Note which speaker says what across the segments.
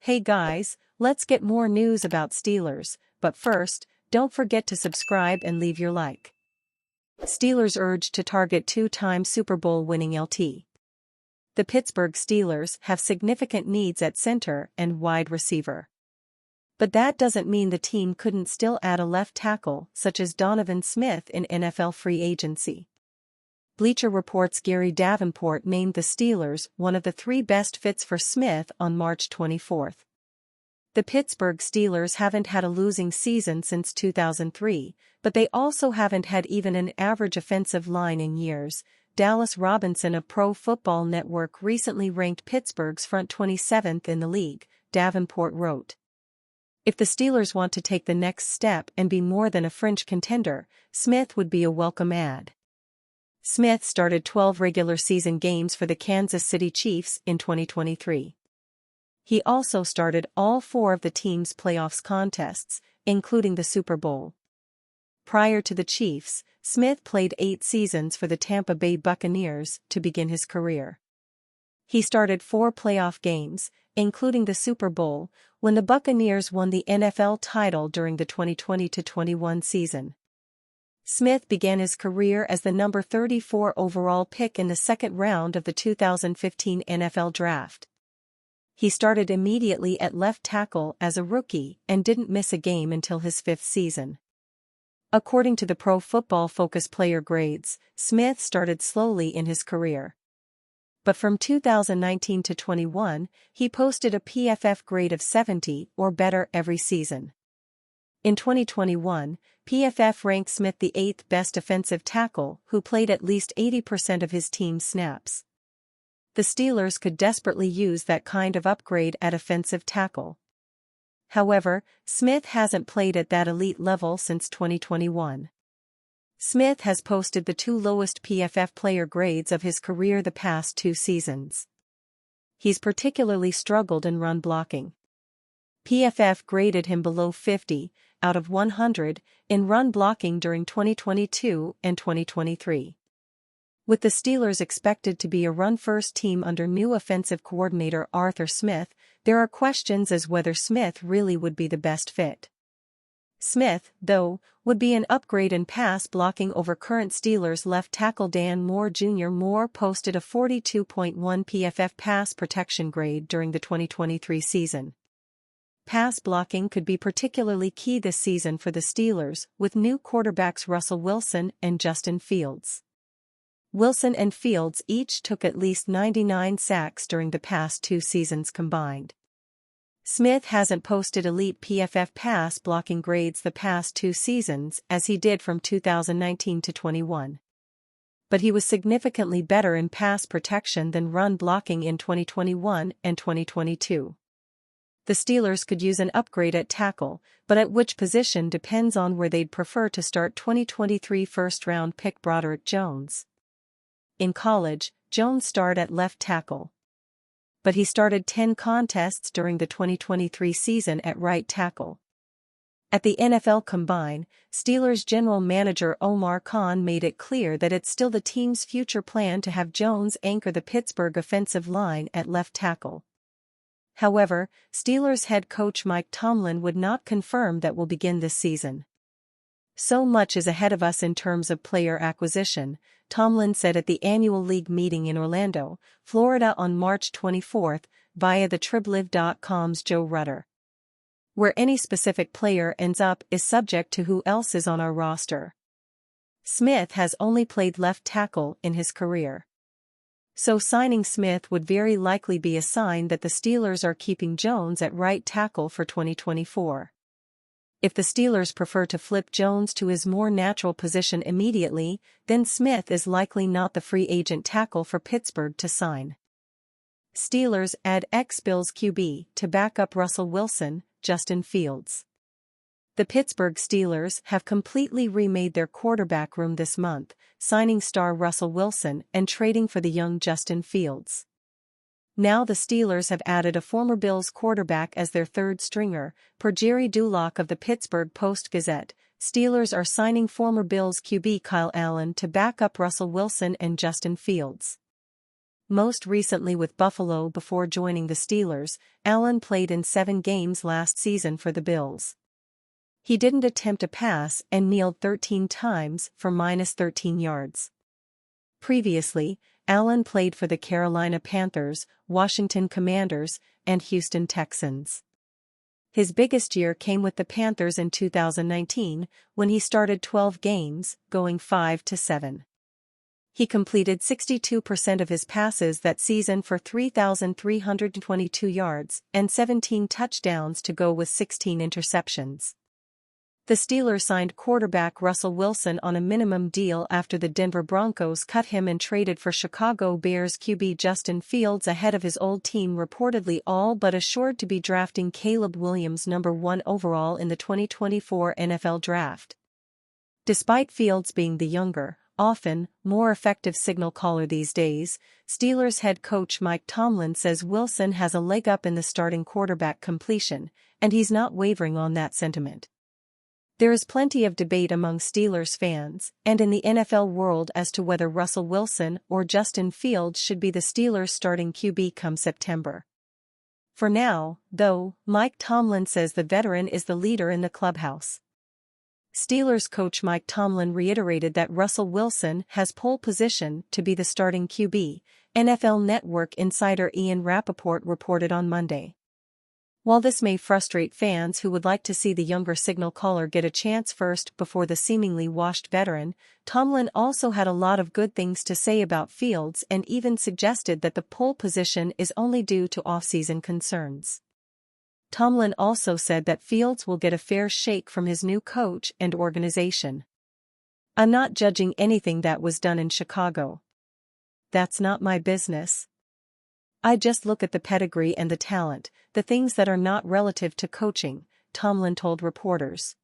Speaker 1: Hey guys, let's get more news about Steelers, but first, don't forget to subscribe and leave your like. Steelers urged to target two-time Super Bowl winning LT. The Pittsburgh Steelers have significant needs at center and wide receiver. But that doesn't mean the team couldn't still add a left tackle such as Donovan Smith in NFL free agency. Bleacher Report's Gary Davenport named the Steelers one of the three best fits for Smith on March 24. The Pittsburgh Steelers haven't had a losing season since 2003, but they also haven't had even an average offensive line in years. Dallas Robinson of Pro Football Network recently ranked Pittsburgh's front 27th in the league, Davenport wrote. If the Steelers want to take the next step and be more than a fringe contender, Smith would be a welcome add. Smith started 12 regular season games for the Kansas City Chiefs in 2023. He also started all four of the team's playoffs contests, including the Super Bowl. Prior to the Chiefs, Smith played 8 seasons for the Tampa Bay Buccaneers to begin his career. He started 4 playoff games, including the Super Bowl, when the Buccaneers won the NFL title during the 2020-21 season. Smith began his career as the number 34 overall pick in the second round of the 2015 NFL Draft. He started immediately at left tackle as a rookie and didn't miss a game until his 5th season. According to the Pro Football Focus player grades, Smith started slowly in his career. But from 2019 to 21, he posted a PFF grade of 70 or better every season. In 2021, PFF ranked Smith the 8th best offensive tackle who played at least 80% of his team's snaps. The Steelers could desperately use that kind of upgrade at offensive tackle. However, Smith hasn't played at that elite level since 2021. Smith has posted the 2 lowest PFF player grades of his career the past 2 seasons. He's particularly struggled in run blocking. PFF graded him below 50 out of 100 in run blocking during 2022 and 2023. With the Steelers expected to be a run-first team under new offensive coordinator Arthur Smith, there are questions as whether Smith really would be the best fit. Smith, though, would be an upgrade in pass blocking over current Steelers left tackle Dan Moore Jr. Moore posted a 42.1 PFF pass protection grade during the 2023 season. Pass blocking could be particularly key this season for the Steelers, with new quarterbacks Russell Wilson and Justin Fields. Wilson and Fields each took at least 99 sacks during the past 2 seasons combined. Smith hasn't posted elite PFF pass blocking grades the past 2 seasons as he did from 2019 to 21. But he was significantly better in pass protection than run blocking in 2021 and 2022. The Steelers could use an upgrade at tackle, but at which position depends on where they'd prefer to start 2023 first-round pick Broderick Jones. In college, Jones started at left tackle. But he started 10 contests during the 2023 season at right tackle. At the NFL Combine, Steelers general manager Omar Khan made it clear that it's still the team's future plan to have Jones anchor the Pittsburgh offensive line at left tackle. However, Steelers head coach Mike Tomlin would not confirm that will begin this season. So much is ahead of us in terms of player acquisition, Tomlin said at the annual league meeting in Orlando, Florida on March 24 via the TribLive.com's Joe Rutter. Where any specific player ends up is subject to who else is on our roster. Smith has only played left tackle in his career. So signing Smith would very likely be a sign that the Steelers are keeping Jones at right tackle for 2024. If the Steelers prefer to flip Jones to his more natural position immediately, then Smith is likely not the free agent tackle for Pittsburgh to sign. Steelers add ex-Bills QB to back up Russell Wilson, Justin Fields. The Pittsburgh Steelers have completely remade their quarterback room this month, signing star Russell Wilson and trading for the young Justin Fields. Now the Steelers have added a former Bills quarterback as their third stringer, per Jerry Dulac of the Pittsburgh Post-Gazette. Steelers are signing former Bills QB Kyle Allen to back up Russell Wilson and Justin Fields. most recently with Buffalo before joining the Steelers. Allen played in 7 games last season for the Bills. He didn't attempt a pass and kneeled 13 times for -13 yards. Previously, Allen played for the Carolina Panthers, Washington Commanders, and Houston Texans. His biggest year came with the Panthers in 2019, when he started 12 games, going 5-7. He completed 62% of his passes that season for 3,322 yards and 17 touchdowns to go with 16 interceptions. The Steelers signed quarterback Russell Wilson on a minimum deal after the Denver Broncos cut him and traded for Chicago Bears QB Justin Fields ahead of his old team reportedly all but assured to be drafting Caleb Williams number 1 overall in the 2024 NFL Draft. Despite Fields being the younger, often more effective signal caller these days, Steelers head coach Mike Tomlin says Wilson has a leg up in the starting quarterback completion, and he's not wavering on that sentiment. There is plenty of debate among Steelers fans and in the NFL world as to whether Russell Wilson or Justin Fields should be the Steelers' starting QB come September. For now, though, Mike Tomlin says the veteran is the leader in the clubhouse. Steelers coach Mike Tomlin reiterated that Russell Wilson has pole position to be the starting QB, NFL Network insider Ian Rappaport reported on Monday. While this may frustrate fans who would like to see the younger signal caller get a chance first before the seemingly washed veteran, Tomlin also had a lot of good things to say about Fields and even suggested that the pole position is only due to off-season concerns. Tomlin also said that Fields will get a fair shake from his new coach and organization. "I'm not judging anything that was done in Chicago. That's not my business. I just look at the pedigree and the talent, the things that are not relative to coaching," Tomlin told reporters.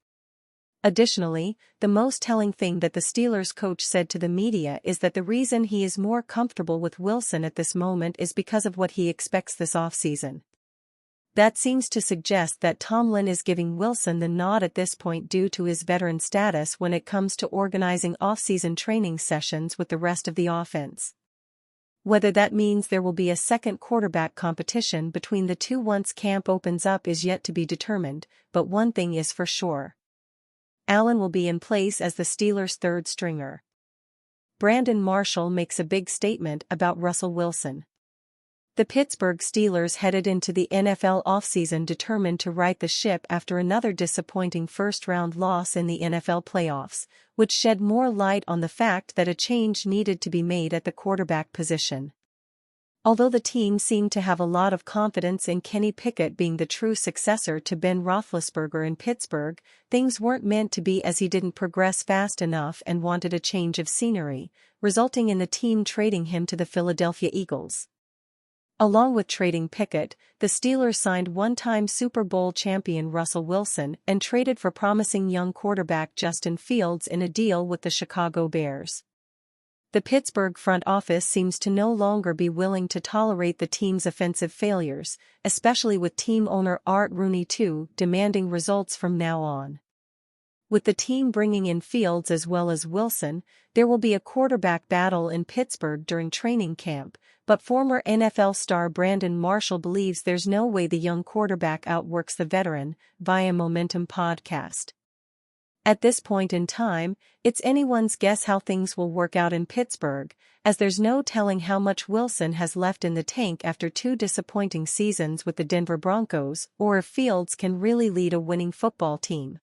Speaker 1: Additionally, the most telling thing that the Steelers coach said to the media is that the reason he is more comfortable with Wilson at this moment is because of what he expects this offseason. That seems to suggest that Tomlin is giving Wilson the nod at this point due to his veteran status when it comes to organizing off-season training sessions with the rest of the offense. Whether that means there will be a second quarterback competition between the two once camp opens up is yet to be determined, but one thing is for sure. Allen will be in place as the Steelers' third stringer. Brandon Marshall makes a big statement about Russell Wilson. The Pittsburgh Steelers headed into the NFL offseason determined to right the ship after another disappointing first-round loss in the NFL playoffs, which shed more light on the fact that a change needed to be made at the quarterback position. Although the team seemed to have a lot of confidence in Kenny Pickett being the true successor to Ben Roethlisberger in Pittsburgh, things weren't meant to be as he didn't progress fast enough and wanted a change of scenery, resulting in the team trading him to the Philadelphia Eagles. Along with trading Pickett, the Steelers signed one-time Super Bowl champion Russell Wilson and traded for promising young quarterback Justin Fields in a deal with the Chicago Bears. The Pittsburgh front office seems to no longer be willing to tolerate the team's offensive failures, especially with team owner Art Rooney II demanding results from now on. With the team bringing in Fields as well as Wilson, there will be a quarterback battle in Pittsburgh during training camp, but former NFL star Brandon Marshall believes there's no way the young quarterback outworks the veteran, via Momentum Podcast. At this point in time, it's anyone's guess how things will work out in Pittsburgh, as there's no telling how much Wilson has left in the tank after 2 disappointing seasons with the Denver Broncos, or if Fields can really lead a winning football team.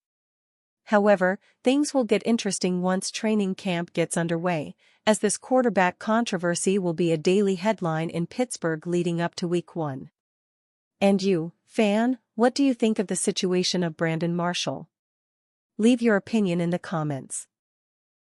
Speaker 1: However, things will get interesting once training camp gets underway, as this quarterback controversy will be a daily headline in Pittsburgh leading up to Week 1. And you, fan, what do you think of the situation of Brandon Marshall? Leave your opinion in the comments.